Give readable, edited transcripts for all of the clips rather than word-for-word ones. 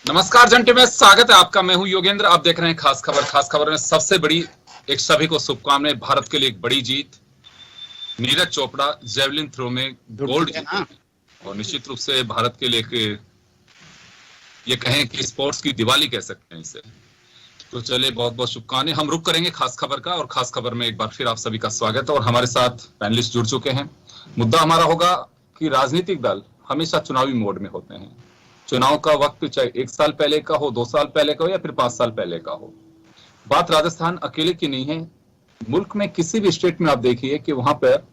नमस्कार जंटे में स्वागत है आपका। मैं हूं योगेंद्र। आप देख रहे हैं खास खबर। खास खबर में सबसे बड़ी एक सभी को शुभकामनाएं। भारत के लिए एक बड़ी जीत। नीरज चोपड़ा जेवलिन थ्रो में गोल्ड जीते हैं और निश्चित रूप से भारत के लिए एक ये कहें कि स्पोर्ट्स की दिवाली कह सकते हैं इसे। तो चले, बहुत बहुत शुभकामनाएं। हम रुक करेंगे खास खबर का और खास खबर में एक बार फिर आप सभी का स्वागत है और हमारे साथ पैनलिस्ट जुड़ चुके हैं। मुद्दा हमारा होगा कि राजनीतिक दल हमेशा चुनावी मोड में होते हैं। चुनाव का वक्त चाहे 1 साल पहले का हो, 2 साल पहले का हो या फिर 5 साल पहले का हो। बात राजस्थान अकेले की नहीं है। मुल्क में किसी भी स्टेट में आप देखिए कि वहां पर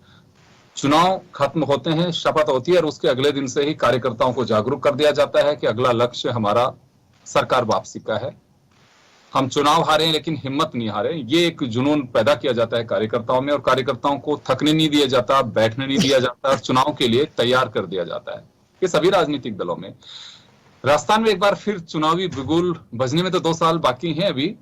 चुनाव खत्म होते हैं, शपथ होती है और उसके अगले दिन से ही कार्यकर्ताओं को जागरूक कर दिया जाता है कि अगला लक्ष्य हमारा सरकार वापसी का है। हम चुनाव हारे हैं लेकिन हिम्मत नहीं हारे। ये एक जुनून पैदा किया जाता है कार्यकर्ताओं में और कार्यकर्ताओं को थकने नहीं दिया जाता, बैठने नहीं दिया जाता और चुनाव के लिए तैयार कर दिया जाता है। ये सभी राजनीतिक दलों में। राजस्थान में एक बार फिर चुनावी बिगुल बजने में तो 2 साल बाकी हैं अभी,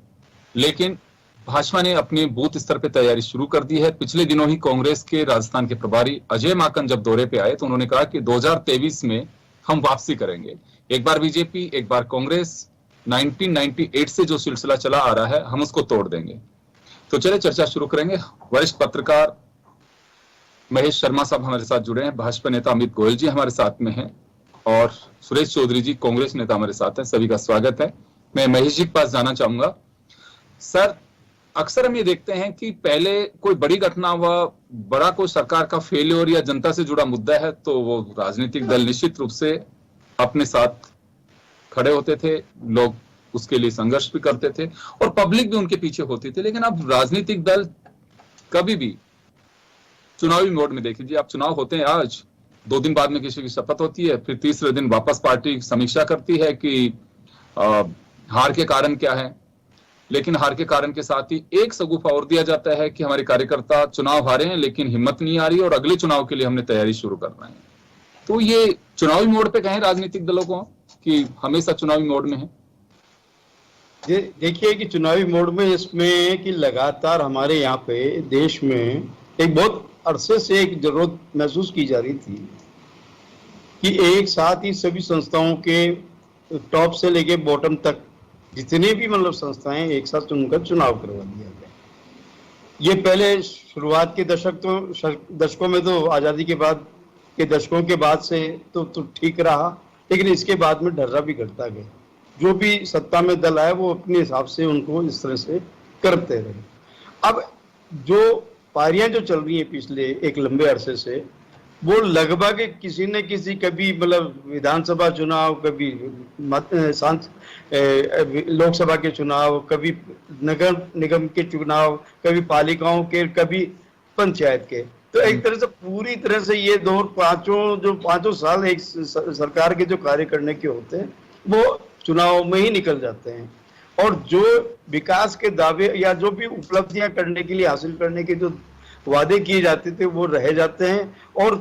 लेकिन भाजपा ने अपने बूथ स्तर पे तैयारी शुरू कर दी है। पिछले दिनों ही कांग्रेस के राजस्थान के प्रभारी अजय माकन जब दौरे पे आए तो उन्होंने कहा कि 2023 में हम वापसी करेंगे। एक बार बीजेपी, एक बार कांग्रेस। 1998 से जो सिलसिला चला आ रहा है हम उसको तोड़ देंगे। तो चले चर्चा शुरू करेंगे। वरिष्ठ पत्रकार महेश शर्मा साहब हमारे साथ जुड़े हैं, भाजपा नेता अमित गोयल जी हमारे साथ में हैं और सुरेश चौधरी जी कांग्रेस नेता हमारे साथ हैं। सभी का स्वागत है। मैं महेश जी के पास जाना चाहूंगा। सर, अक्सर हम ये देखते हैं कि पहले कोई बड़ी घटना हुआ, बड़ा कोई सरकार का फेलियर या जनता से जुड़ा मुद्दा है तो वो राजनीतिक दल निश्चित रूप से अपने साथ खड़े होते थे, लोग उसके लिए संघर्ष भी करते थे और पब्लिक भी उनके पीछे होती थी। लेकिन अब राजनीतिक दल कभी भी चुनावी मोड में देख लीजिए, आप चुनाव होते हैं आज, 2 दिन बाद में किसी की शपथ होती है, फिर तीसरे दिन वापस पार्टी समीक्षा करती है कि हार के कारण क्या है। लेकिन हार के कारण के साथ ही एक सगुफा और दिया जाता है कि हमारे कार्यकर्ता चुनाव हारे हैं लेकिन हिम्मत नहीं आ रही और अगले चुनाव के लिए हमने तैयारी शुरू कर रहे हैं। तो ये चुनावी मोड पे कहें राजनीतिक दलों को कि हमेशा चुनावी मोड में है। देखिए कि चुनावी मोड में इसमें कि लगातार हमारे यहाँ पे देश में एक बहुत अरसे से एक जरूरत महसूस की जा रही थी कि एक साथ ही सभी संस्थाओं के टॉप से लेके बॉटम तक जितने भी मतलब संस्थाएं एक साथ चुनकर चुनाव करवा दिया गया। ये पहले शुरुआत के दशकों में तो आज़ादी के बाद के दशकों के बाद से तो ठीक रहा, लेकिन इसके बाद में ढर्रा भी घटता गया। जो भी सत्ता में दल आए वो अपने हिसाब से उनको इस तरह से करते रहे। अब जो पारियां जो चल रही हैं पिछले एक लंबे अरसे से, वो लगभग किसी न किसी, कभी मतलब विधानसभा चुनाव, कभी लोकसभा के चुनाव, कभी नगर निगम के चुनाव, कभी पालिकाओं के, कभी पंचायत के। तो एक तरह से पूरी तरह से ये पांचों साल एक सरकार के जो कार्य करने के होते हैं वो चुनाव में ही निकल जाते हैं और जो विकास के दावे या जो भी उपलब्धियां करने के लिए, हासिल करने के जो वादे किए जाते थे वो रह जाते हैं और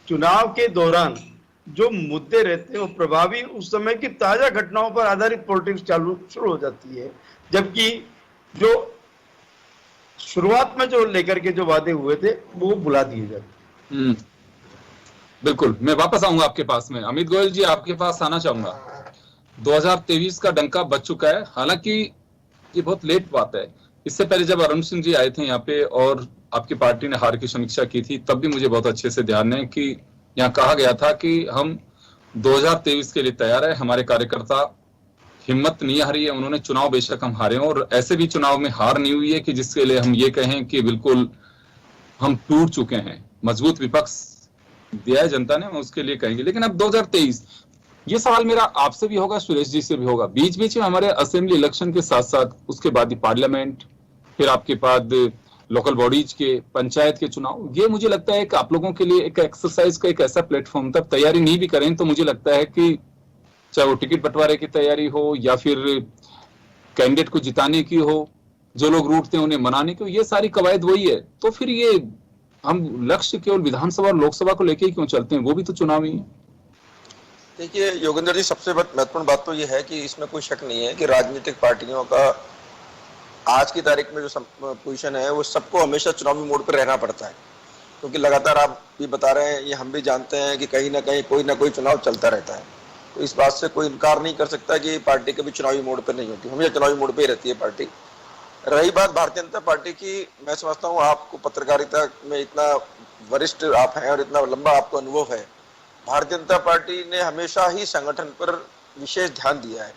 चुनाव के दौरान जो मुद्दे रहते हैं वो प्रभावी उस समय की ताजा घटनाओं पर आधारित पॉलिटिक्स शुरू हो जाती है। जबकि जो शुरुआत में जो लेकर के जो वादे हुए थे वो भुला दिए जाते। बिल्कुल, मैं वापस आऊंगा आपके पास में। अमित गोयल जी आपके पास आना चाहूंगा। 2023 का डंका बज चुका है, हालांकि ये बहुत लेट बात है। इससे पहले जब अरुण सिंह जी आए थे यहाँ पे और आपकी पार्टी ने हार की समीक्षा की थी, तब भी मुझे बहुत अच्छे से ध्यान है कि यहाँ कहा गया था कि हम 2023 के लिए तैयार है, हमारे कार्यकर्ता हिम्मत नहीं हारी है। उन्होंने चुनाव बेशक हम हारे और ऐसे भी चुनाव में हार नहीं हुई है कि जिसके लिए हम ये कहें कि बिल्कुल हम टूट चुके हैं। मजबूत विपक्ष दिया है जनता ने, हम उसके लिए कहेंगे। लेकिन अब 2023, ये सवाल मेरा आपसे भी होगा, सुरेश जी से भी होगा। बीच बीच में हमारे असेंबली इलेक्शन के साथ साथ उसके बाद ही पार्लियामेंट, फिर आपके बाद लोकल बॉडीज के, पंचायत के चुनाव। ये मुझे लगता है कि आप लोगों के लिए एक एक्सरसाइज का एक ऐसा प्लेटफॉर्म था। तैयारी नहीं भी करें तो मुझे लगता है कि चाहे वो टिकट बंटवारे की तैयारी हो या फिर कैंडिडेट को जिताने की हो, जो लोग रूठते हैं उन्हें मनाने की हो, ये सारी कवायद वही है। तो फिर ये हम लक्ष्य केवल विधानसभा और लोकसभा को लेके ही क्यों चलते हैं? वो भी तो चुनाव ही है। देखिए योगेंद्र जी, सबसे महत्वपूर्ण बात तो ये है कि इसमें कोई शक नहीं है कि राजनीतिक पार्टियों का आज की तारीख में जो पोजीशन है वो सबको हमेशा चुनावी मोड पर रहना पड़ता है, क्योंकि लगातार आप भी बता रहे हैं, ये हम भी जानते हैं कि कहीं ना कहीं कोई ना कोई चुनाव चलता रहता है। तो इस बात से कोई इनकार नहीं कर सकता कि पार्टी कभी चुनावी मोड़ पर नहीं होती, हमेशा चुनावी मोड़ पर ही रहती है पार्टी। रही बात भारतीय जनता पार्टी की, मैं समझता हूँ आपको पत्रकारिता में इतना वरिष्ठ आप हैं और इतना लंबा आपको अनुभव है, भारतीय जनता पार्टी ने हमेशा ही संगठन पर विशेष ध्यान दिया है।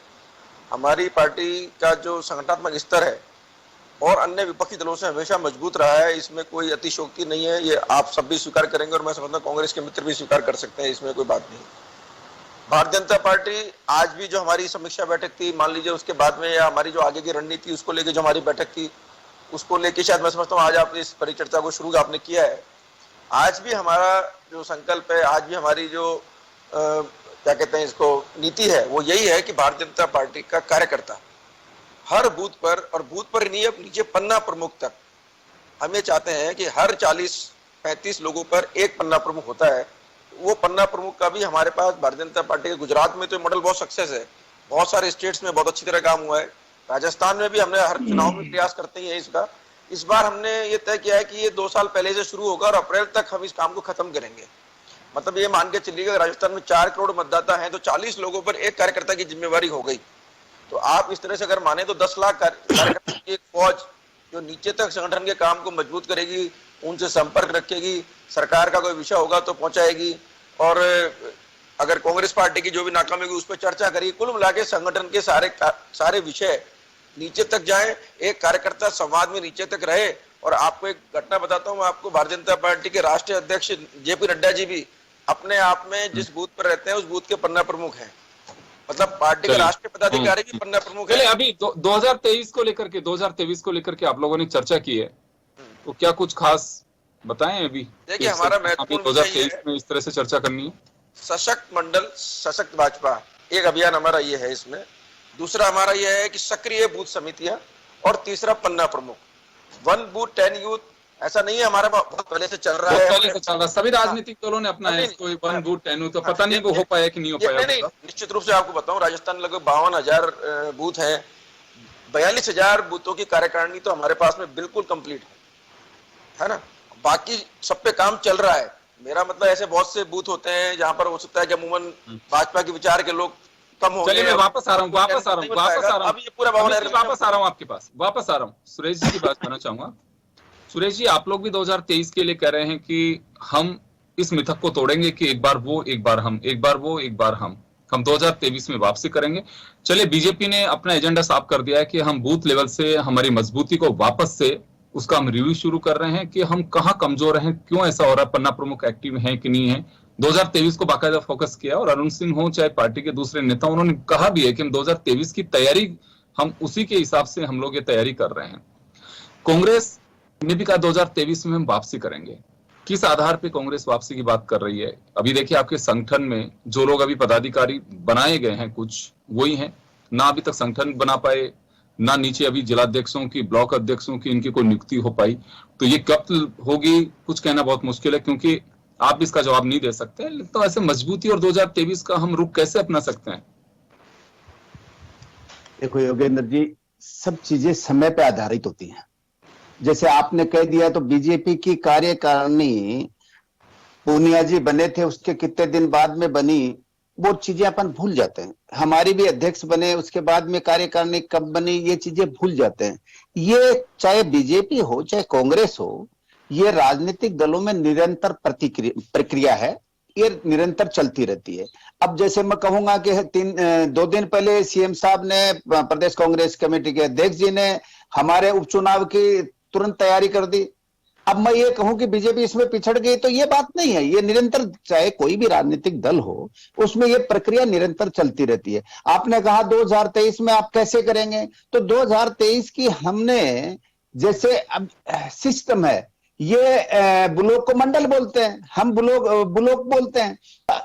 हमारी पार्टी का जो संगठनात्मक स्तर है और अन्य विपक्षी दलों से हमेशा मजबूत रहा है, इसमें कोई अतिशयोक्ति नहीं है, ये आप सब भी स्वीकार करेंगे और मैं समझता हूँ कांग्रेस के मित्र भी स्वीकार कर सकते हैं, इसमें कोई बात नहीं। भारतीय जनता पार्टी आज भी जो हमारी समीक्षा बैठक थी, मान लीजिए उसके बाद में, या हमारी जो आगे की रणनीति उसको लेके जो हमारी बैठक थी, उसको लेके शायद मैं समझता हूँ आज आपने इस परिचर्चा को शुरू आपने किया है। आज भी हमारा जो संकल्प है, आज भी हमारी जो क्या कहते हैं इसको नीति है, वो यही है कि भारतीय जनता पार्टी का कार्यकर्ता हर बूथ पर, और बूथ पर नहीं, अब नीचे पन्ना प्रमुख तक, हम ये चाहते हैं कि हर 40-35 लोगों पर एक पन्ना प्रमुख होता है। वो पन्ना प्रमुख का भी हमारे पास भारतीय जनता पार्टी के गुजरात में तो मॉडल बहुत सक्सेस है, बहुत सारे स्टेट्स में बहुत अच्छी तरह काम हुआ है, राजस्थान में भी हमने हर चुनाव में प्रयास करते हैं इसका। इस बार हमने ये तय किया है कि ये 2 साल पहले से शुरू होगा और अप्रैल तक हम इस काम को खत्म करेंगे। मतलब ये मान के चलिएगा, राजस्थान में 4 करोड़ मतदाता हैं तो 40 लोगों पर एक कार्यकर्ता की जिम्मेवारी हो गई। तो आप इस तरह से अगर माने तो 10 लाख कार्यकर्ता की एक फौज जो नीचे तक संगठन के काम को मजबूत करेगी, उनसे संपर्क रखेगी, सरकार का कोई विषय होगा तो पहुंचाएगी, और अगर कांग्रेस पार्टी की जो भी नाकामी होगी उस पर चर्चा करेगी। कुल मिला के संगठन के सारे विषय नीचे तक जाए, एक कार्यकर्ता संवाद में नीचे तक रहे। और आपको एक घटना बताता हूँ, आपको भारतीय जनता पार्टी के राष्ट्रीय अध्यक्ष जेपी नड्डा जी भी अपने आप में जिस बूथ पर रहते हैं उस बूथ के पन्ना प्रमुख हैं, मतलब पार्टी के राष्ट्रीय पदाधिकारी भी पन्ना प्रमुख है। अभी 2023 को लेकर के आप लोगों ने चर्चा की है, तो क्या कुछ खास बताएं अभी? देखिए, हमारा महत्वपूर्ण 2023 में इस तरह से चर्चा करनी है। सशक्त मंडल सशक्त भाजपा, एक अभियान हमारा ये है इसमें। दूसरा हमारा ये है कि सक्रिय बूथ समितियां, और तीसरा पन्ना प्रमुख, 1 बूथ 10 यूथ। ऐसा नहीं है, हमारा बहुत पहले से चल रहा है, पहले से चल रहा है, सभी राजनीतिक दलों ने अपना है इसको 1 बूथ 10 यूथ। तो पता नहीं वो हो पाया कि नहीं हो पाया। नहीं, निश्चित रूप से आपको बताऊं, राजस्थान में लगभग 52,000 बूथ है, 42,000 बूथों की कार्यकारिणी तो हमारे पास में बिल्कुल कंप्लीट है ना। बाकी सब पे काम चल रहा है। मेरा मतलब ऐसे बहुत से बूथ होते हैं जहां पर हो सकता है कि अमूमन भाजपा के विचार के लोग कम हो गए। चलिए, मैं वापस आ रहा हूँ अब ये पूरा वापस आ रहा हूँ आपके पास, वापस आ रहा हूँ। सुरेश जी की बात करना चाहूंगा। सुरेश जी, आप लोग भी 2023 के लिए कह रहे हैं कि हम इस मिथक को तोड़ेंगे कि एक बार वो एक बार हम, एक बार वो एक बार हम 2023 में वापसी करेंगे। चलिए, बीजेपी ने अपना एजेंडा साफ कर दिया है कि हम बूथ लेवल से हमारी मजबूती को वापस से उसका हम रिव्यू शुरू कर रहे हैं कि हम कहां कमजोर हैं, क्यों ऐसा हो रहा है, पन्ना प्रमुख एक्टिव है कि नहीं है। 2023 को बाकायदा फोकस किया, और अरुण सिंह हो चाहे पार्टी के दूसरे नेता, उन्होंने कहा भी है कि हम 2023 की तैयारी, हम उसी के हिसाब से हम लोग ये तैयारी कर रहे हैं। कांग्रेस ने भी कहा 2023 में हम वापसी करेंगे। किस आधार पे कांग्रेस वापसी की बात कर रही है? अभी देखिए, आपके संगठन में जो लोग अभी पदाधिकारी बनाए गए हैं, कुछ वही हैं, ना अभी तक संगठन बना पाए, ना नीचे अभी जिलाध्यक्षों की, ब्लॉक अध्यक्षों की इनकी कोई नियुक्ति हो पाई। तो ये कब होगी कुछ कहना बहुत मुश्किल है, क्योंकि आप इसका जवाब नहीं दे सकते। तो ऐसे मजबूती और 2023 का हम रुख कैसे अपना सकते हैं? देखो योगेंद्र जी, सब चीजें समय पे आधारित होती हैं। जैसे आपने कह दिया, तो बीजेपी की कार्यकारिणी पूनिया जी बने थे, उसके कितने दिन बाद में बनी, वो चीजें अपन भूल जाते हैं। हमारी भी अध्यक्ष बने, उसके बाद में कार्यकारिणी कब बनी, ये चीजें भूल जाते हैं। ये चाहे बीजेपी हो चाहे कांग्रेस हो, ये राजनीतिक दलों में निरंतर प्रक्रिया है, ये निरंतर चलती रहती है। अब जैसे मैं कहूंगा कि 2 दिन पहले सीएम साहब ने, प्रदेश कांग्रेस कमेटी के अध्यक्ष जी ने हमारे उपचुनाव की तुरंत तैयारी कर दी। अब मैं ये कहूं कि बीजेपी इसमें पिछड़ गई, तो ये बात नहीं है। ये निरंतर, चाहे कोई भी राजनीतिक दल हो, उसमें ये प्रक्रिया निरंतर चलती रहती है। आपने कहा 2023 में आप कैसे करेंगे, तो 2023 की हमने, जैसे अब सिस्टम है, ये ब्लॉक को मंडल बोलते हैं, हम ब्लॉक बोलते हैं।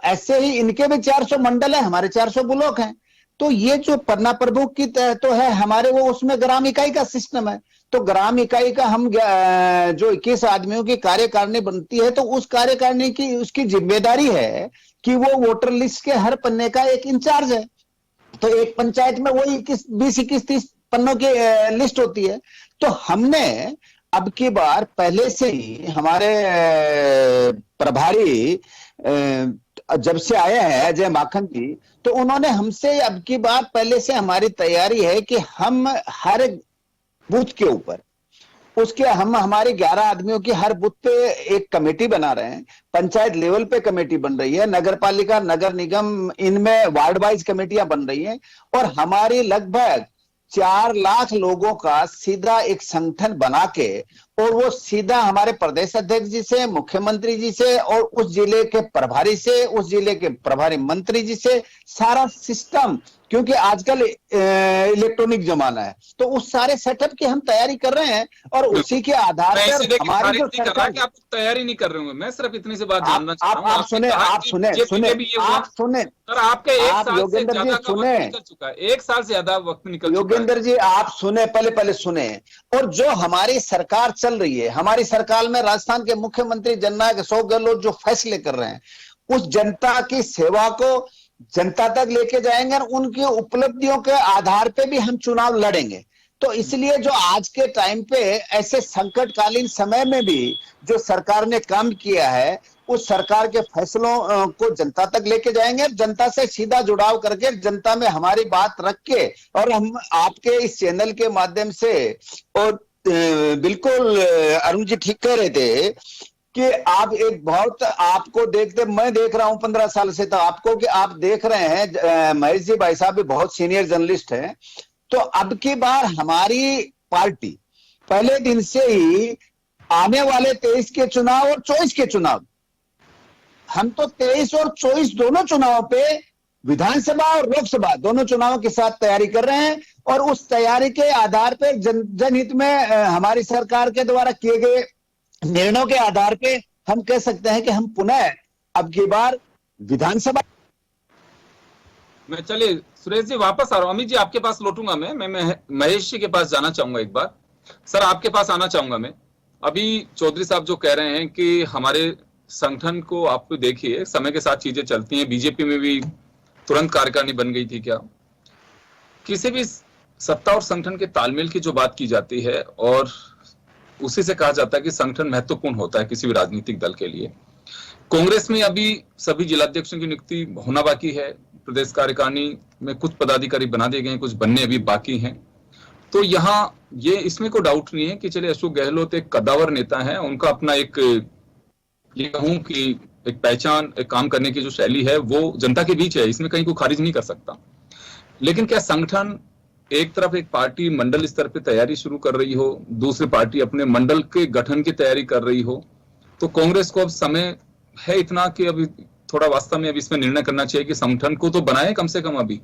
ऐसे ही इनके भी 400 मंडल है, हमारे 400 ब्लॉक हैं। तो ये जो पन्ना प्रमुख की तो है हमारे, वो उसमें ग्राम इकाई का सिस्टम है। तो ग्राम इकाई का हम जो 21 आदमियों की कार्यकारिणी बनती है, तो उस कार्यकारिणी की उसकी जिम्मेदारी है कि वो वोटर लिस्ट के हर पन्ने का एक इंचार्ज है। तो एक पंचायत में वही 20-21-30 पन्नों की लिस्ट होती है। तो हमने अब की बार पहले से ही हमारे प्रभारी जब से आए हैं अजय माखन जी, तो उन्होंने हमसे अब की बार पहले से हमारी तैयारी है कि हम हर बूथ के ऊपर उसके हम हमारे 11 आदमियों की हर बूथ पे एक कमेटी बना रहे हैं। पंचायत लेवल पे कमेटी बन रही है, नगर पालिका, नगर निगम, इनमें वार्ड वाइज कमेटियां बन रही हैं और हमारी लगभग 4 लाख लोगों का सीधा एक संगठन बना के और वो सीधा हमारे प्रदेश अध्यक्ष जी से, मुख्यमंत्री जी से और उस जिले के प्रभारी से, उस जिले के प्रभारी मंत्री जी से सारा सिस्टम, क्योंकि आजकल इलेक्ट्रॉनिक जमाना है, तो उस सारे सेटअप की हम तैयारी कर रहे हैं और उसी के आधार पर हमारी जो सरकार, आप तैयारी नहीं कर रहे होंगे, मैं सिर्फ इतनी सी बात जानना आप सुने सर, आपके एक साल से योगेंद्र जी ज्यादा का वक्त निकल चुका है, 1 साल से ज्यादा वक्त निकल चुका है। योगेंद्र जी आप सुने, पहले सुने। और जो हमारी सरकार चल रही है, हमारी सरकार में राजस्थान के मुख्यमंत्री जननायक अशोक गहलोत जो फैसले कर रहे हैं, उस जनता की सेवा को जनता तक लेके जाएंगे और उनकी उपलब्धियों के आधार पे भी हम चुनाव लड़ेंगे। तो इसलिए जो आज के टाइम पे ऐसे संकटकालीन समय में भी जो सरकार ने काम किया है, उस सरकार के फैसलों को जनता तक लेके जाएंगे, जनता से सीधा जुड़ाव करके, जनता में हमारी बात रख के, और हम आपके इस चैनल के माध्यम से, और बिल्कुल अरुण जी ठीक कह रहे थे कि आप एक बहुत, आपको देखते, मैं देख रहा हूं 15 साल से, तो आपको कि आप देख रहे हैं महेश जी भाई साहब भी बहुत सीनियर जर्नलिस्ट हैं, तो अब की बार हमारी पार्टी पहले दिन से ही आने वाले 23 के चुनाव और 24 के चुनाव, हम तो 23 और 24 दोनों चुनावों पे, विधानसभा और लोकसभा दोनों चुनावों के साथ तैयारी कर रहे हैं और उस तैयारी के आधार पर जनहित में हमारी सरकार के द्वारा किए गए निर्णयों के आधार पे हम कह सकते हैं कि हम पुनः अब की बार विधानसभा मैं, चलिए सुरेश जी वापस आ रहा हूं, अमित जी आपके पास लौटूंगा मैं महेश जी के पास जाना चाहूंगा एक बार। सर आपके पास आना चाहूंगा मैं। अभी चौधरी साहब जो कह रहे हैं कि हमारे संगठन को आप देखिए, समय के साथ चीजें चलती हैं, बीजेपी में भी तुरंत कार्यकारिणी बन गई थी क्या? किसी भी सत्ता और संगठन के तालमेल की जो बात की जाती है और उसी से कहा जाता है कि संगठन महत्वपूर्ण होता है किसी भी राजनीतिक दल के लिए। कांग्रेस में अभी सभी जिलाध्यक्षों की नियुक्ति होना बाकी है, प्रदेश कार्यकारिणी में कुछ पदाधिकारी बना दिए गए, कुछ बनने अभी बाकी हैं। तो यहाँ ये इसमें कोई डाउट नहीं है कि चलिए अशोक गहलोत एक कद्दावर नेता है, उनका अपना एक, ये कहूं कि एक पहचान, एक काम करने की जो शैली है वो जनता के बीच है, इसमें कहीं कोई खारिज नहीं कर सकता। लेकिन क्या संगठन एक तरफ एक पार्टी मंडल स्तर पे तैयारी शुरू कर रही हो, दूसरी पार्टी अपने मंडल के गठन की तैयारी कर रही हो, तो कांग्रेस को अब समय है इतना कि अभी थोड़ा वास्तव में अब इसमें निर्णय करना चाहिए कि संगठन को तो बनाए कम से कम। अभी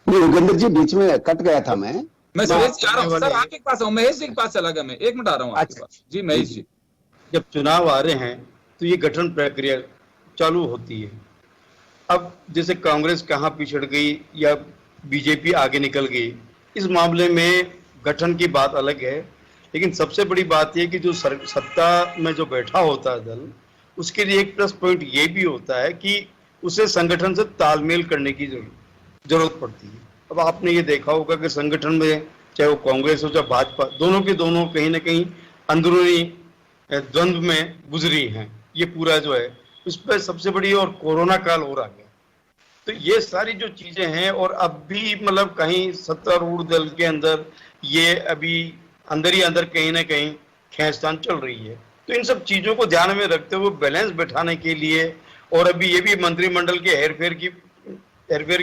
योगेंद्र जी बीच में कट गया था, मैं सुरेश जी आ रहा हूं, सर आपके पास आऊं, महेश जी के पास चला गया मैं, 1 मिनट आ रहा हूं आपके पास। जी महेश जी, जब चुनाव आ रहे हैं तो ये गठन प्रक्रिया चालू होती है। अब जैसे कांग्रेस कहाँ पिछड़ गई या बीजेपी आगे निकल गई, इस मामले में गठन की बात अलग है, लेकिन सबसे बड़ी बात यह कि जो सत्ता में जो बैठा होता है दल, उसके लिए एक प्लस पॉइंट ये भी होता है कि उसे संगठन से तालमेल करने की जरूरत पड़ती है। अब आपने ये देखा होगा कि संगठन में चाहे वो कांग्रेस हो चाहे भाजपा, दोनों के दोनों कहीं ना कहीं अंदरूनी द्वंद्व में गुजरी हैं। ये पूरा जो है उस पर सबसे बड़ी, और कोरोना काल हो रहा है, तो ये सारी जो चीजें हैं, और अब भी मतलब कहीं सत्तारूढ़ दल के अंदर ये अभी अंदर ही अंदर कहीं ना कहीं खींचतान चल रही है। तो इन सब चीजों को ध्यान में रखते हुए बैलेंस बैठाने के लिए, और अभी ये भी मंत्रिमंडल के हेरफेर की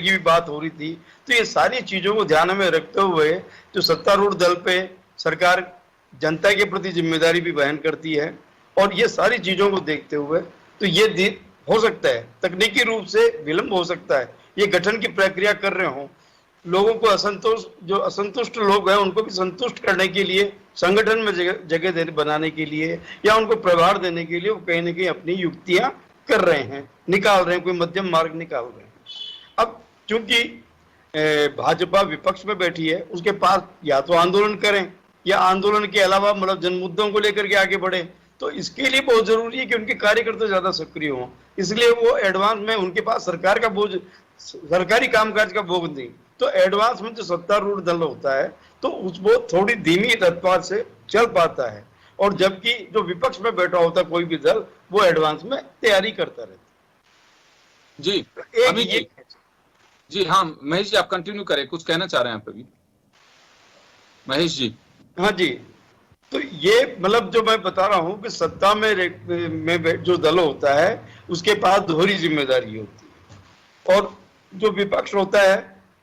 भी बात हो रही थी, तो ये सारी चीजों को ध्यान में रखते हुए जो सत्तारूढ़ दल पे सरकार जनता के प्रति जिम्मेदारी भी वहन करती है, और ये सारी चीजों को देखते हुए तो ये हो सकता है तकनीकी रूप से विलंब हो सकता है, ये गठन की प्रक्रिया कर रहे हो, लोगों को जो असंतुष्ट लोग हैं उनको भी संतुष्ट करने के लिए, संगठन में जगह बनाने के लिए या उनको प्रभार देने के लिए वो कहीं ना कहीं अपनी युक्तियां कर रहे हैं, निकाल रहे हैं, कोई मध्यम मार्ग निकाल रहे हैं। अब चूंकि भाजपा विपक्ष में बैठी है, उसके पास या तो आंदोलन करें या आंदोलन के अलावा मतलब जन मुद्दों को लेकर के आगे बढ़े, तो इसके लिए बहुत जरूरी है कि उनके कार्यकर्ता ज्यादा सक्रिय हों, इसलिए वो एडवांस में उनके पास सरकार का बोझ, सरकारी कामकाज का बोझ नहीं, तो एडवांस में जो सत्तारूढ़ दल होता है तो वो थोड़ी धीमी रफ्तार से चल पाता है, और जबकि जो विपक्ष में बैठा होता है कोई भी दल, वो एडवांस में तैयारी करता रहता है। जी अमित जी, जी हाँ, महेश जी आप कंटिन्यू करें, कुछ कहना चाह रहे हैं आप अभी, महेश जी। हाँ जी, तो ये मतलब जो मैं बता रहा हूँ कि सत्ता में जो दल होता है उसके पास दोहरी जिम्मेदारी होती है, और जो विपक्ष होता है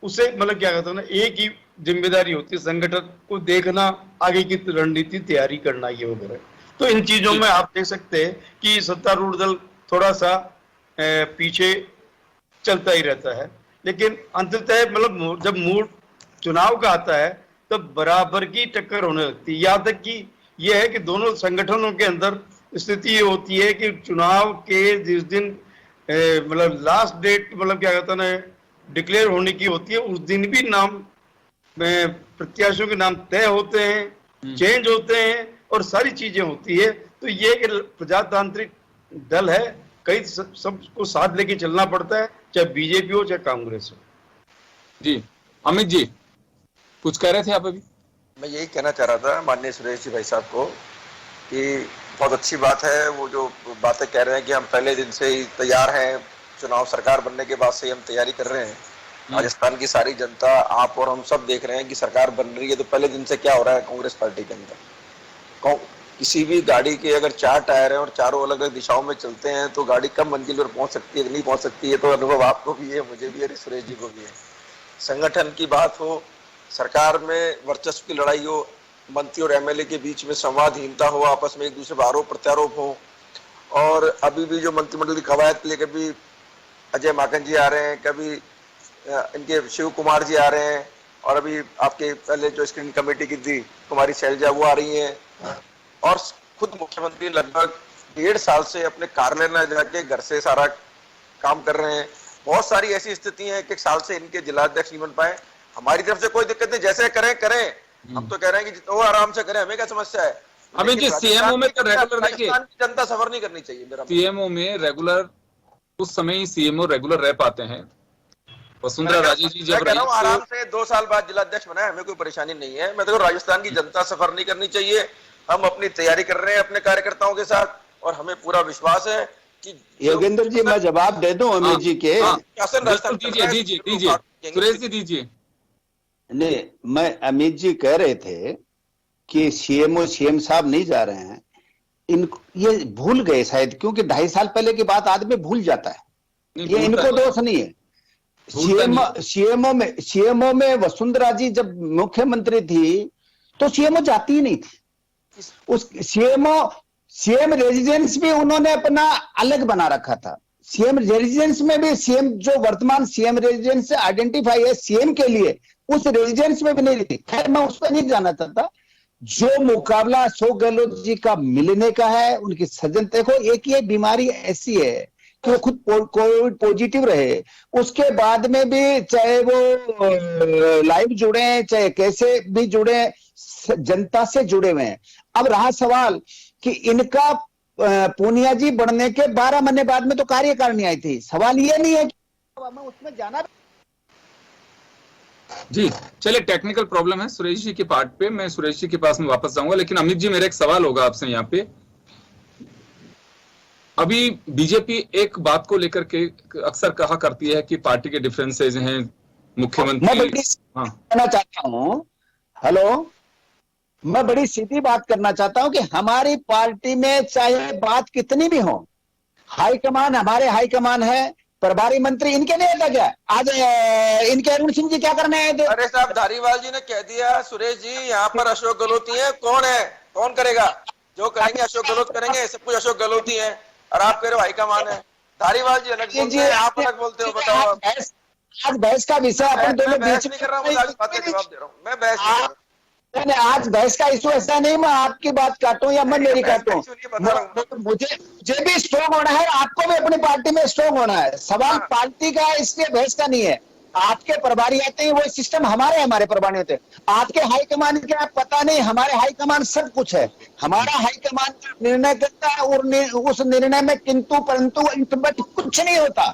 उसे मतलब क्या कहते हैं ना, एक ही जिम्मेदारी होती है, संगठन को देखना, आगे की रणनीति तैयारी करना, ये वगैरह। तो इन चीजों में आप देख सकते हैं कि सत्तारूढ़ दल थोड़ा सा पीछे चलता ही रहता है, लेकिन अंततः मतलब जब मूड चुनाव का आता है तब बराबर की टक्कर होने लगती है। यहाँ तक कि यह है कि दोनों संगठनों के अंदर स्थिति ये होती है कि चुनाव के जिस दिन मतलब लास्ट डेट मतलब क्या कहते हैं डिक्लेयर होने की होती है, उस दिन भी नाम में प्रत्याशियों के नाम तय होते हैं, चेंज होते हैं और सारी चीजें होती है। तो ये एक प्रजातांत्रिक दल है, कई सबको साथ लेके चलना पड़ता है, चाहे बीजेपी हो चाहे कांग्रेस हो। जी अमित जी कुछ कह रहे थे आप अभी? मैं यही कहना चाह रहा था माननीय सुरेश जी भाई साहब को कि बहुत अच्छी बात है वो जो बातें कह रहे हैं कि हम पहले दिन से ही तैयार हैं, चुनाव सरकार बनने के बाद से ही हम तैयारी कर रहे हैं। राजस्थान की सारी जनता, आप और हम सब देख रहे हैं कि सरकार बन रही है, तो पहले दिन से क्या हो रहा है कांग्रेस पार्टी के अंदर। किसी भी गाड़ी के अगर 4 टायर हैं और चारों अलग अलग दिशाओं में चलते हैं तो गाड़ी कम मंजिल पर पहुंच सकती है, नहीं पहुंच सकती है, तो अनुभव आपको भी है, मुझे भी है, सुरेश जी को भी है। संगठन की बात हो, सरकार में वर्चस्व की लड़ाई हो, मंत्री और एमएलए के बीच में संवादहीनता हो, आपस में एक दूसरे पर आरोप प्रत्यारोप हो, और अभी भी जो मंत्रिमंडल की कवायद के लिए कभी अजय माकन जी आ रहे हैं, कभी इनके शिव कुमार जी आ रहे हैं, और अभी आपके पहले जो स्क्रीनिंग कमेटी की थी कुमारी शैलजा वो आ रही हैं, और खुद मुख्यमंत्री लगभग 1.5 साल से अपने कार्यालय में जाके घर से सारा काम कर रहे हैं। बहुत सारी ऐसी स्थिति है कि 1 साल से इनके जिलाध्यक्ष नहीं बन पाए। हमारी तरफ से कोई दिक्कत नहीं, जैसे करें, हम तो कह रहे हैं कि वो आराम से करें, हमें क्या समस्या है। अभी जी सीएमओ में तो रेगुलर देखिए, जनता सफर नहीं करनी चाहिए मेरा। सीएमओ में रेगुलर उस समय ही सीएमओ रेगुलर रह पाते हैं। वसुंधरा राजे जी जब रही आराम से 2 साल बाद जिलाध्यक्ष बना है, हमें कोई परेशानी नहीं है। मैं तो राजस्थान की जनता सफर नहीं करनी चाहिए। हम अपनी तैयारी कर रहे हैं अपने कार्यकर्ताओं के साथ, और हमें पूरा विश्वास है कि योगेंद्र जी मैं जवाब दे दूं अमित जी के। दीजिए सुरेश जी दीजिए। नहीं, मैं अमित जी कह रहे थे कि सीएम साहब नहीं जा रहे हैं, ये भूल गए शायद, क्योंकि 2.5 साल पहले की बात आदमी भूल जाता है। ये इनको दोष नहीं है। सीएमओ में वसुंधरा जी जब मुख्यमंत्री थी तो सीएमओ जाती ही नहीं थी। उस सीएम रेजिडेंस भी उन्होंने अपना अलग बना रखा था। सीएम रेजिडेंस में भी सीएम जो वर्तमान सीएम रेजिडेंस से आइडेंटिफाई है सीएम के लिए, उस रेजिडेंस में भी नहीं थी। खैर मैं उस पर नहीं जाना चाहता। जो मुकाबला अशोक गहलोत जी का मिलने का है, उनकी सज्जन, देखो एक ये बीमारी ऐसी है कि वो खुद कोविड पॉजिटिव रहे, उसके बाद में भी चाहे वो लाइव जुड़े चाहे कैसे भी जुड़े, जनता से जुड़े हुए हैं। अब रहा सवाल कि इनका पूनिया जी बढ़ने के 12 महीने बाद में तो कार्यकारिणी आई थी। सवाल ये नहीं है कि उसमें जाना। जी चलिए, टेक्निकल प्रॉब्लम है सुरेश जी के पार्ट पे, मैं सुरेश जी के पास में वापस जाऊंगा। लेकिन अमित जी मेरा एक सवाल होगा आपसे यहाँ पे। अभी बीजेपी एक बात को लेकर के अक्सर कहा करती है कि पार्टी के डिफरेंसेज हैं, मुख्यमंत्री। कहना चाहता हूँ, हेलो, मैं बड़ी सीधी बात करना चाहता हूं कि हमारी पार्टी में चाहे बात कितनी भी हो, हाईकमान हमारे हाईकमान है, प्रभारी मंत्री इनके नहीं था क्या? आज इनके अरुण सिंह जी क्या करने आए थे? अरे साहब, धारीवाल जी ने कह दिया सुरेश जी यहाँ पर अशोक गहलोती है, कौन है, कौन करेगा? जो करेंगे अशोक गहलोत करेंगे, सब कुछ अशोक गहलोती है, और आप कह रहे हो हाईकमान है। धारीवाल जी अलग बोलते हैं, आप अलग बोलते हो, बताओ। आज बहस का विषय अपन दोनों बहस नहीं कर रहा हूँ, बात का जवाब दे रहा हूँ, मैं बहस नहीं कर रहा। नहीं, आज बहस का इशू ऐसा नहीं मैं आपकी बात काटूं या मैं मेरी काटूं। मुझे भी स्ट्रॉन्ग होना है, आपको भी अपनी पार्टी में स्ट्रॉन्ग होना है। सवाल पार्टी का, इसलिए बहस का नहीं है। आपके प्रभारी आते हैं, वो सिस्टम हमारे प्रभारी होते हैं। आपके हाईकमान के पता नहीं, हमारे हाईकमान सब कुछ है। हमारा हाईकमान निर्णय करता है, और उस निर्णय में किंतु परंतु इंटरबट कुछ नहीं होता।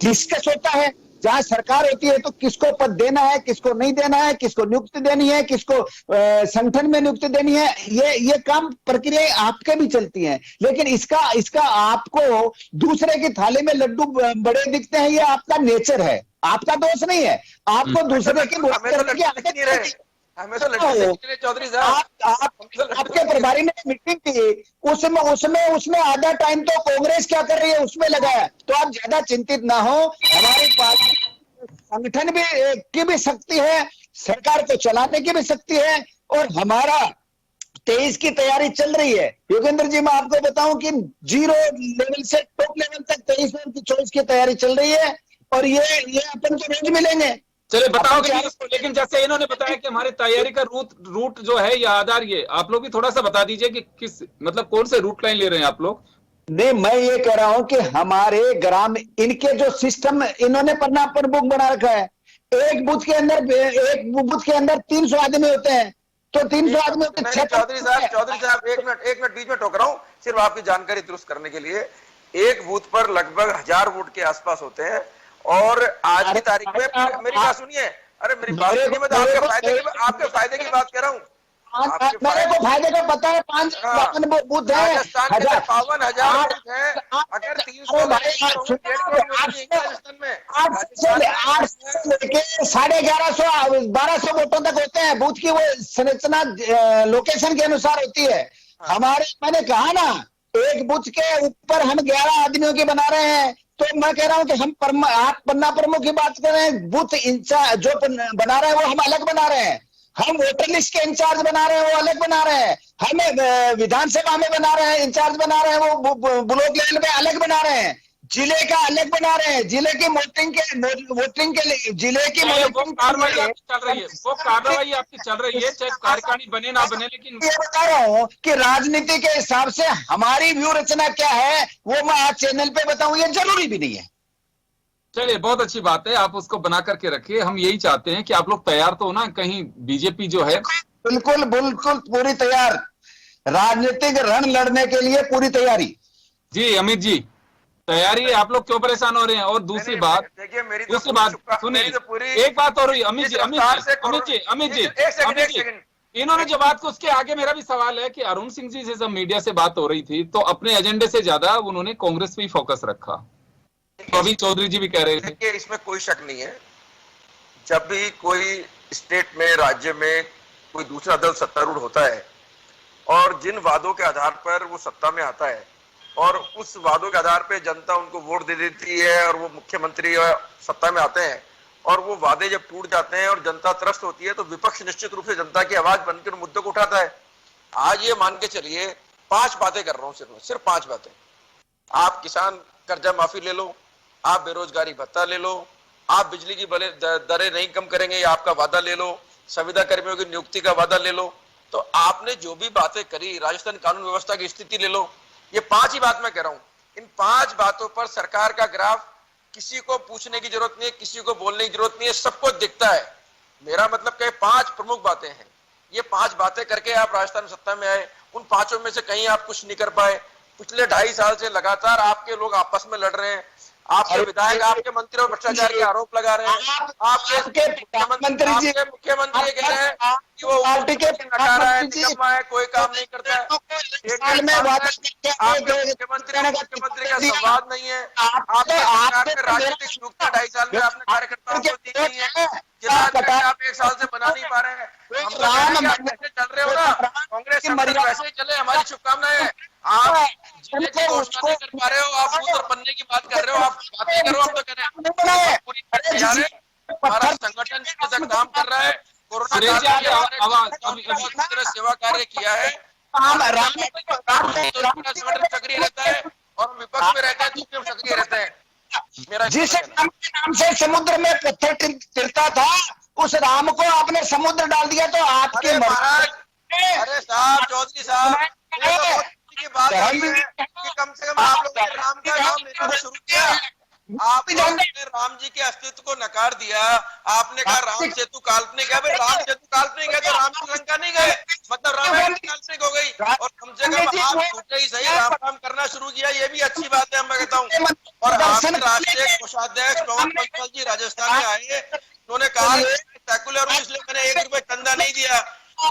डिस्कस होता है, जहां सरकार होती है तो किसको पद देना है, किसको नहीं देना है, किसको नियुक्ति देनी है, किसको संगठन में नियुक्ति देनी है, ये काम प्रक्रिया आपके भी चलती है। लेकिन इसका आपको दूसरे की थाली में लड्डू बड़े दिखते हैं, ये आपका नेचर है, आपका दोष नहीं है। आपको दूसरे की हमें तो लड़के चौधरी साहब आपके प्रभारी ने मीटिंग की, उसमें आधा टाइम तो कांग्रेस क्या कर रही है उसमें लगाया। तो आप ज्यादा चिंतित ना हो, हमारी पार्टी संगठन की भी शक्ति है, सरकार को चलाने की भी शक्ति है, और हमारा 23 की तैयारी चल रही है। योगेंद्र जी, मैं आपको बताऊं कि 0 लेवल से टॉप लेवल तक 23 में 24 की तैयारी चल रही है, और ये अपन तो रोज मिलेंगे। चलिए बताओगे नहीं उसको, लेकिन जैसे इन्होंने बताया कि हमारी तैयारी का रूट जो है या आधार, ये आप लोग भी थोड़ा सा बता दीजिए कि किस मतलब कौन से रूट लाइन ले रहे हैं आप लोग। नहीं, मैं ये कह रहा हूं कि हमारे ग्राम इनके जो सिस्टम इन्होंने पन्ना प्रमुख बना रखा है, एक बूथ के अंदर 300 आदमी होते हैं, तो 300 आदमी होते हैं। चौधरी साहब एक मिनट बीच में टोक रहा हूं, सिर्फ आपकी जानकारी दुरुस्त करने के लिए। एक बूथ पर लगभग 1000 वोट के आसपास होते हैं, और आज की तारीख में मेरी बात सुनिए, अरे मेरी बात सुनिए, मैं तो आपके फायदे की बात कर रहा हूँ। मेरे को फायदे का पता है, 5 बूथ है, राजस्थान के 52,000 बूथ है, अगर 300 राजस्थान में 8 से लेके 1150 1200 वोटों तक होते हैं। बूथ की वो संरचना लोकेशन के अनुसार होती है। हमारे, मैंने कहा ना, एक बूथ के ऊपर हम 11 आदमियों की बना रहे हैं, तो मैं कह रहा हूं कि हम आप पन्ना प्रमुख की बात कर रहे हैं, बूथ इंचार्ज जो बना रहे हैं वो हम अलग बना रहे हैं, हम वोटर लिस्ट के इंचार्ज बना रहे हैं वो अलग बना रहे हैं, हमें विधानसभा में बना रहे हैं इंचार्ज बना रहे हैं वो ब्लॉक लेवल पे अलग बना रहे हैं, जिले का अलग बना रहे हैं, जिले की वोटिंग के लिए जिले की कार्रवाई आपकी चल रही है, चाहे कार्यकारिणी बने ना बने। लेकिन ये बता रहा हूँ कि राजनीति के हिसाब से हमारी व्यू रचना क्या है वो मैं आज चैनल पे बताऊं, ये जरूरी भी नहीं है। चलिए, बहुत अच्छी बात है, आप उसको बना करके रखिए। हम यही चाहते हैं कि आप लोग तैयार तो हो ना, कहीं बीजेपी जो है। बिल्कुल पूरी तैयार, राजनीतिक रण लड़ने के लिए पूरी तैयारी। जी अमित जी, तैयारी है, आप लोग क्यों परेशान हो रहे हैं। और दूसरी बात, सुनिए, एक बात और हुई अमित जी, इन्होंने जो बात को, उसके आगे मेरा भी सवाल है कि अरुण सिंह जी से जब मीडिया से बात हो रही थी तो अपने एजेंडे से ज्यादा उन्होंने कांग्रेस पे ही फोकस रखा, तो अभी चौधरी जी भी कह रहे थे। इसमें कोई शक नहीं है, जब भी कोई स्टेट में, राज्य में कोई दूसरा दल सत्तारूढ़ होता है और जिन वादों के आधार पर वो सत्ता में आता है और उस वादों के आधार पे जनता उनको वोट दे देती है और वो मुख्यमंत्री सत्ता में आते हैं, और वो वादे जब टूट जाते हैं और जनता त्रस्त होती है, तो विपक्ष निश्चित रूप से जनता की आवाज बनकर मुद्दों को उठाता है। आज ये मान के चलिए 5 बातें कर रहा हूं, सिर्फ 5 बातें। आप किसान कर्जा माफी ले लो, आप बेरोजगारी भत्ता ले लो, आप बिजली की दरें नहीं कम करेंगे, ये आपका वादा ले लो, संविदा कर्मियों की नियुक्ति का वादा ले लो। तो आपने जो भी बातें करी, राजस्थान कानून व्यवस्था की स्थिति ले लो, ये 5 ही बात मैं कह रहा हूं। इन 5 बातों पर सरकार का ग्राफ किसी को पूछने की जरूरत नहीं है, किसी को बोलने की जरूरत नहीं है, सबको दिखता है। मेरा मतलब कि 5 प्रमुख बातें हैं, ये 5 बातें करके आप राजस्थान सत्ता में आए। उन 5 में से कहीं आप कुछ नहीं कर पाए। पिछले 2.5 साल से लगातार आपके लोग आपस में लड़ रहे हैं, आपके विधायक, आपके मंत्री और भ्रष्टाचार के आरोप लगा रहे हैं। आपके मुख्यमंत्री कह रहे हैं कि वो पार्टी के नकारा है, निकम्मा है, कोई काम नहीं करता है। मुख्यमंत्री का संवाद नहीं है। आपके राजनीतिक नियुक्ति 2.5 साल में आपने कार्यकर्ताओं को दी नहीं है। जिला आप 1 साल से बना नहीं पा रहे हैं। हम कैसे चल रहे हो ना, कांग्रेस वैसे ही चले, हमारी शुभकामनाएं। आप जिले की घोषणा नहीं कर पा रहे हो, आप बूथ और बनने की बात कर रहे हो, आप बातें करो, हम तो कह रहे हैं पूरी तैयार है। हमारा संगठन जितने तक काम कर रहा है, कोरोना सेवा कार्य किया है, संगठन सक्रिय रहता है और विपक्ष में रहता है तो हम सक्रिय रहते हैं। मेरा जिस नाम से समुद्र में पत्थर तिरता था, उस राम को आपने समुद्र डाल दिया, तो आपके महाराज, अरे साहब, चौधरी साहब, की बात है कि कम से कम आप लोगों ने राम का नाम लेना शुरू किया। आपने राम जी के अस्तित्व को नकार दिया। आपने कहा राम सेतु काल्पनिक है। भाई राम सेतु काल्पनिक है तो राम की लंका नहीं गए, मतलब रामायण काल्पनिक हो गई। और कम से कम आप झूठे ही सही राम राम करना शुरू किया, ये भी अच्छी बात है, मैं कहता हूँ। और आपके राष्ट्रीय कोषाध्यक्ष पवन पंचल जी राजस्थान में आए, उन्होंने कहा सेकुलर हूं इसलिए मैंने 1 रुपए चंदा नहीं दिया,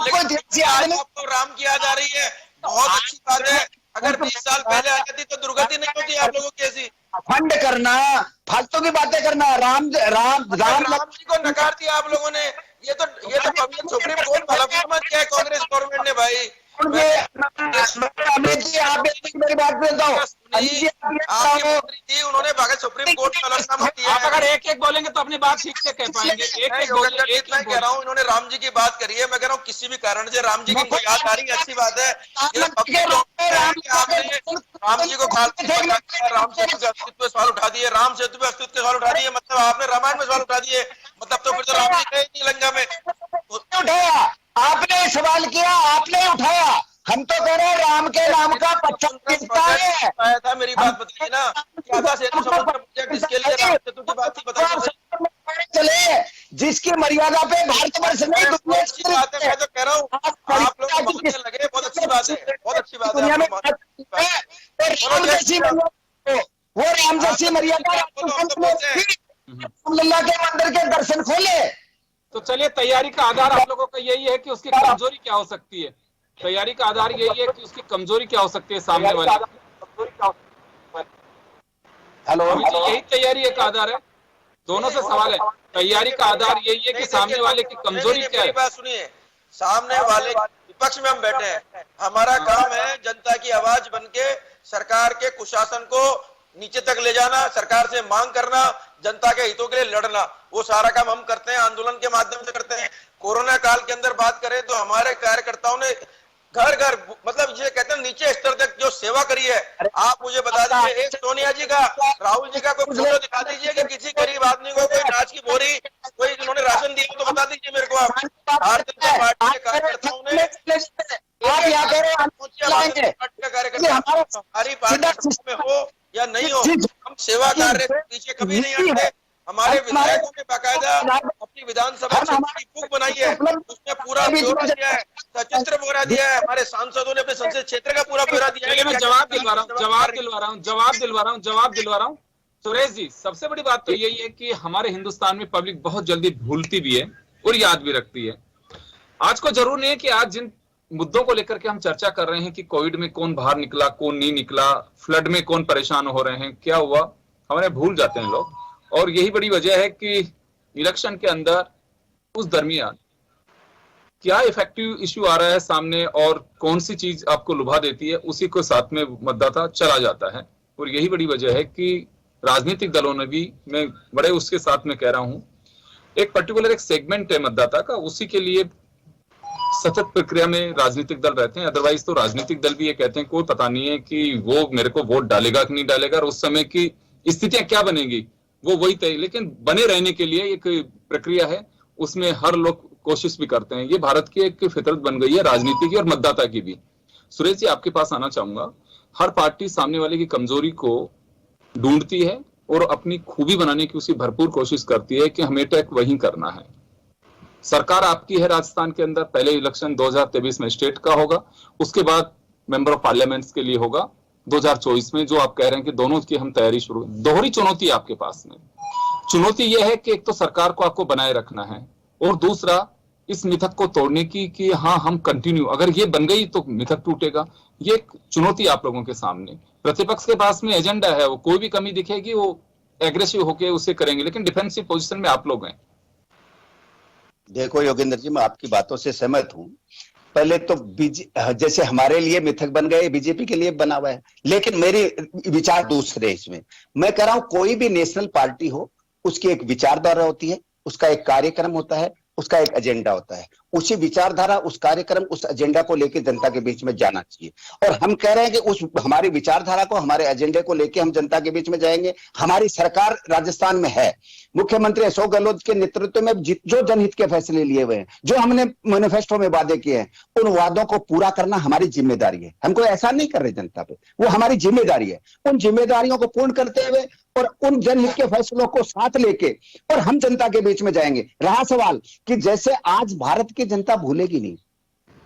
लेकिन आज आपको राम की याद आ रही है। बहुत अच्छी बात है। अगर 20 साल पहले आ जाती तो दुर्गति नहीं होती आप लोगों की ऐसी। फंड करना, फालतू की बातें करना, राम जी को नकार दिया आप लोगों ने। ये तो सुप्रीम कोर्ट भला किया है कांग्रेस गवर्नमेंट ने भाई। अमित जी आप मेरी बात पे बताओ, आपके मंत्री जी उन्होंने भगत सुप्रीम कोर्ट में हलफनामा किया है। आप अगर एक एक बोलेंगे तो अपनी बात ठीक से कह पाएंगे। एक मैं कह रहा हूँ इन्होंने राम जी की बात करी है। मैं कह रहा हूँ किसी भी कारण से राम जी की इनको याद आ रही है, अच्छी बात है। राम जी को राम सेतु के अस्तित्व पे सवाल उठा दिए, राम सेतु पे अस्तित्व के सवाल उठा दिए, मतलब आपने रामायण में सवाल उठा दिए, मतलब तो फिर तो राम जी गए नहीं लंका में। उठाया आपने, सवाल किया आपने, उठाया। हम तो कह रहे हैं राम के नाम का 50 आया था। मेरी बात बताइए ना, क्या था सेतु समुद्र प्रोजेक्ट जिसके लिए राम सेतु की बात थी, बताइए। चले जिसकी मर्यादा पे भारतवर्ष में अच्छी बात है। मैं तो कह रहा हूँ आप लोग लगे, बहुत अच्छी बात है, बहुत अच्छी बात है। वो राम जैसी मर्यादा रामलला के मंदिर के दर्शन खोले। तो चलिए, तैयारी का आधार आप लोगों का यही है कि उसकी कमजोरी क्या हो सकती है। तैयारी का आधार यही है कि उसकी कमजोरी क्या हो सकती है सामने वाले। हेलो, तो यही तैयारी का आधार है। दोनों से सवाल है, तैयारी का आधार यही है कि सामने वाले की कमजोरी क्या है। बात सुनिए, सामने वाले विपक्ष में हम बैठे हैं, हमारा काम है जनता की आवाज बनके सरकार के कुशासन को नीचे तक ले जाना, सरकार से मांग करना, जनता के हितों के लिए लड़ना। वो सारा काम हम करते हैं, आंदोलन के माध्यम से करते हैं। कोरोना काल के अंदर बात करें तो हमारे कार्यकर्ताओं ने घर घर, मतलब ये कहते हैं नीचे स्तर तक जो सेवा करी है। आप मुझे बता दीजिए, एक सोनिया जी का, राहुल जी का कोई फोटो दिखा दीजिए कि किसी गरीब आदमी को कोई नाच की बोरी, कोई जिन्होंने राशन दिया तो बता दीजिए मेरे को। आप भारतीय जनता पार्टी के कार्यकर्ताओं ने, हमारी पार्टी में हो या नहीं हो, हम सेवा कार्य के पीछे कभी नहीं हटते। हमारे विधायकों ने बाकायदा अपनी विधानसभा क्षेत्र की बुक बनाई है, उसमें पूरा ब्यौरा दिया है, सचित्र ब्यौरा दिया है। हमारे सांसदों ने अपने संसदीय क्षेत्र का पूरा ब्यौरा दिया है। मैं जवाब दिलवा रहा हूँ सुरेश जी। सबसे बड़ी बात तो यही है कि हमारे हिंदुस्तान में पब्लिक बहुत जल्दी भूलती भी है और याद भी रखती है। आज को जरूर नहीं है कि आज जिन मुद्दों को लेकर के हम चर्चा कर रहे हैं कि कोविड में कौन बाहर निकला, कौन नहीं निकला, फ्लड में कौन परेशान हो रहे हैं, क्या हुआ, हमारे भूल जाते हैं लोग। और यही बड़ी वजह है कि इलेक्शन के अंदर उस दरमियान क्या इफेक्टिव इश्यू आ रहा है सामने और कौन सी चीज आपको लुभा देती है, उसी को साथ में मतदाता चला जाता है। और यही बड़ी वजह है कि राजनीतिक दलों ने भी, मैं बड़े उसके साथ में कह रहा हूं, एक पर्टिकुलर एक सेगमेंट है मतदाता का, उसी के लिए सतत प्रक्रिया में राजनीतिक दल रहते हैं। अदरवाइज तो राजनीतिक दल भी ये कहते हैं कोई पता नहीं है कि वो मेरे को वोट डालेगा कि नहीं डालेगा, और उस समय की स्थितियां क्या बनेगी वो वही तय। लेकिन बने रहने के लिए एक प्रक्रिया है, उसमें हर लोग कोशिश भी करते हैं। ये भारत की एक फितरत बन गई है राजनीति की और मतदाता की भी। सुरेश जी, आपके पास आना चाहूंगा। हर पार्टी सामने वाले की कमजोरी को ढूंढती है और अपनी खूबी बनाने की उसकी भरपूर कोशिश करती है कि हमें अटैक वही करना है। सरकार आपकी है राजस्थान के अंदर, पहले इलेक्शन 2023 में स्टेट का होगा, उसके बाद मेंबर ऑफ पार्लियामेंट्स के लिए होगा 2024 में, जो आप कह रहे हैं कि दोनों की हम तैयारी शुरू। दोहरी चुनौती आपके पास में। चुनौती यह है कि एक तो सरकार को आपको बनाए रखना है और दूसरा इस मिथक को तोड़ने की कि हाँ हम कंटिन्यू, अगर ये बन गई तो मिथक टूटेगा। ये एक चुनौती आप लोगों के सामने। प्रतिपक्ष के पास में एजेंडा है, वो कोई भी कमी दिखेगी वो एग्रेसिव होकर उसे करेंगे, लेकिन डिफेंसिव पोजीशन में आप लोग हैं। देखो योगेंद्र जी, मैं आपकी बातों से सहमत हूं। पहले तो जैसे हमारे लिए मिथक बन गए, बीजेपी के लिए बना हुआ है, लेकिन मेरी विचार दूसरे इसमें। मैं कह रहा हूं कोई भी नेशनल पार्टी हो, उसकी एक विचारधारा होती है, उसका एक कार्यक्रम होता है, उसका एक एजेंडा होता है। उसी विचारधारा, उस कार्यक्रम, उस एजेंडा को लेकर जनता के बीच में जाना चाहिए। और हम कह रहे हैं कि उस हमारी विचारधारा को, हमारे एजेंडे को लेकर हम जनता के बीच में जाएंगे। हमारी सरकार राजस्थान में है, मुख्यमंत्री अशोक गहलोत के नेतृत्व में जो जनहित के फैसले लिए हुए हैं, जो हमने मैनिफेस्टो में वादे किए हैं, उन वादों को पूरा करना हमारी जिम्मेदारी है। हमको ऐसा नहीं कर रहे जनता पे, वो हमारी जिम्मेदारी है। उन जिम्मेदारियों को पूर्ण करते हुए और उन जनहित के फैसलों को साथ लेके और हम जनता के बीच में जाएंगे। रहा सवाल कि जैसे आज भारत की जनता भूलेगी नहीं,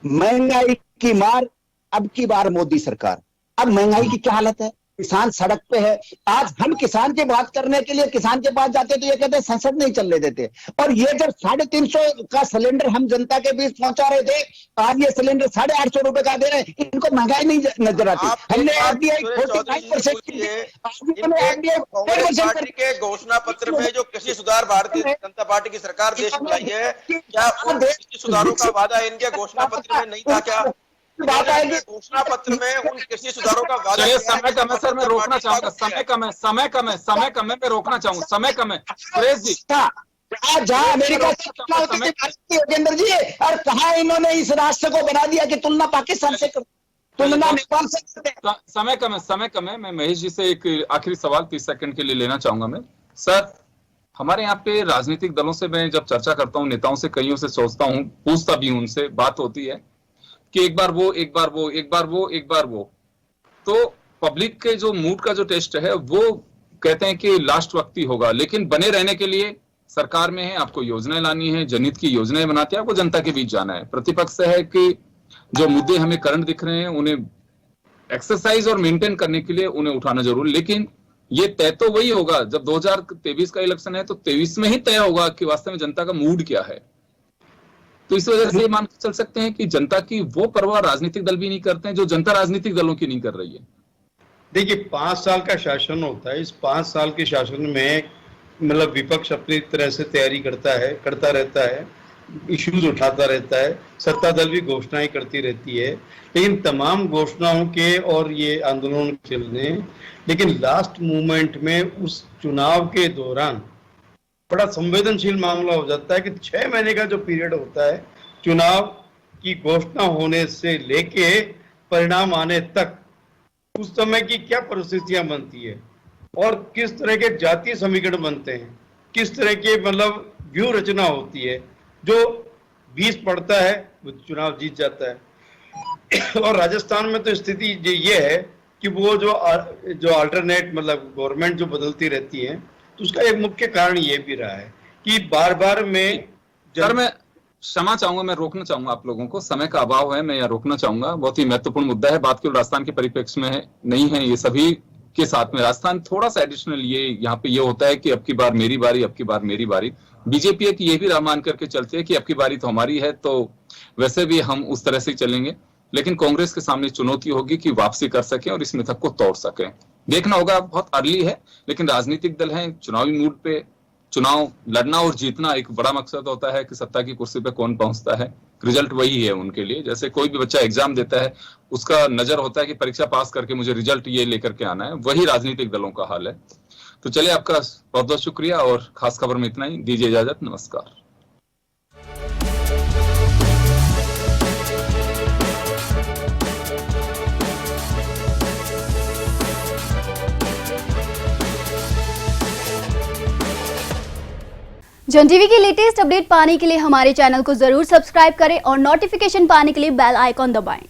महंगाई की मार अब की बार मोदी सरकार, अब महंगाई की क्या हालत है, किसान सड़क पे है। आज हम किसान की बात करने के लिए किसान के पास जाते तो ये कहते संसद नहीं चलने देते, और ये जब 350 का सिलेंडर हम जनता के बीच पहुंचा रहे थे, आज ये सिलेंडर 850 रुपए का दे रहे हैं। इनको महंगाई नहीं नजर आती। हमने RDI 45% पार्टी के घोषणा पत्र में जो कृषि सुधार भारतीय जनता पार्टी की सरकार देश में लाई है, क्या उन कृषि सुधारों का वादा इनके घोषणा पत्र में नहीं था? क्या बात आएगी घोषणा पत्र में उन कृषि सुधारों का वादा? चलिए समय कम है सर, मैं रोकना चाहूंगा, समय कम है, समय कम है, समय कम है, मैं रोकना चाहूंगा, समय कम है। सुरेश जी, जहां अमेरिका से तुलना होती थी भारत की, योगेंद्र जी, और कहा इन्होंने इस राष्ट्र को बना दिया कि तुलना पाकिस्तान से कर, तुलना नेपाल से करते हैं। समय कम है, समय कम है। मैं महेश जी से एक आखिरी सवाल 30 सेकंड के लिए लेना चाहूंगा मैं। सर, हमारे यहाँ पे राजनीतिक दलों से मैं जब चर्चा करता हूँ, नेताओं से कईयों से सोचता हूँ, पूछता भी हूँ उनसे, बात होती है कि एक बार वो, एक बार वो, एक बार वो, एक बार वो। तो पब्लिक के जो मूड का जो टेस्ट है वो कहते हैं कि लास्ट वक्त ही होगा, लेकिन बने रहने के लिए सरकार में है, आपको योजनाएं लानी है, जनहित की योजनाएं बनाते हैं, आपको जनता के बीच जाना है। प्रतिपक्ष है कि जो मुद्दे हमें करंट दिख रहे हैं उन्हें एक्सरसाइज और मेंटेन करने के लिए उन्हें उठाना जरूर, लेकिन ये तय तो वही होगा जब 2023 का इलेक्शन है, तो 23 में ही तय होगा कि वास्तव में जनता का मूड क्या है। तो इस वजह से ये मान के चल सकते हैं कि जनता की वो परवाह राजनीतिक दल भी नहीं करते हैं जो जनता राजनीतिक दलों की नहीं कर रही है। देखिए, 5 साल का शासन होता है। इस 5 साल के शासन में मतलब विपक्ष अपनी तरह से तैयारी करता रहता है, इश्यूज उठाता रहता है, सत्ता दल भी घोषणाएं करती रहती है, लेकिन तमाम घोषणाओं के और ये आंदोलन चलने, लेकिन लास्ट मोमेंट में उस चुनाव के दौरान बड़ा संवेदनशील मामला हो जाता है कि 6 महीने का जो पीरियड होता है चुनाव की घोषणा होने से लेके परिणाम आने तक, उस समय की क्या परिस्थितियां बनती है और किस तरह के जातीय समीकरण बनते हैं, किस तरह के मतलब व्यूह रचना होती है। जो 20 पड़ता है वो चुनाव जीत जाता है। और राजस्थान में तो स्थिति ये है कि वो जो अल्टरनेट मतलब गवर्नमेंट जो बदलती रहती है, तो उसका एक मुख्य कारण ये भी रहा है कि बार बार में सर, मैं क्षमा चाहूंगा, मैं रोकना चाहूंगा आप लोगों को, समय का अभाव है, मैं यहाँ रोकना चाहूंगा। बहुत ही महत्वपूर्ण मुद्दा है, बात केवल राजस्थान के परिप्रेक्ष्य में है नहीं है, ये सभी के साथ में। राजस्थान थोड़ा सा एडिशनल ये यहाँ पे ये होता है कि अब की बार मेरी बारी, अब की बार मेरी बारी। बीजेपी एक ये भी मान करके चलती है कि अब की बारी तो हमारी है, तो वैसे भी हम उस तरह से चलेंगे, लेकिन कांग्रेस के सामने चुनौती होगी कि वापसी कर सके और इस मिथक को तोड़ सके। देखना होगा, बहुत अर्ली है, लेकिन राजनीतिक दल हैं, चुनावी मूड पे चुनाव लड़ना और जीतना एक बड़ा मकसद होता है कि सत्ता की कुर्सी पे कौन पहुंचता है, रिजल्ट वही है उनके लिए। जैसे कोई भी बच्चा एग्जाम देता है, उसका नजर होता है कि परीक्षा पास करके मुझे रिजल्ट ये लेकर के आना है, वही राजनीतिक दलों का हाल है। तो चलिए, आपका बहुत बहुत शुक्रिया और खास खबर में इतना ही। दीजिए इजाजत, नमस्कार। जन टीवी की लेटेस्ट अपडेट पाने के लिए हमारे चैनल को जरूर सब्सक्राइब करें और नोटिफिकेशन पाने के लिए बेल आइकॉन दबाएं।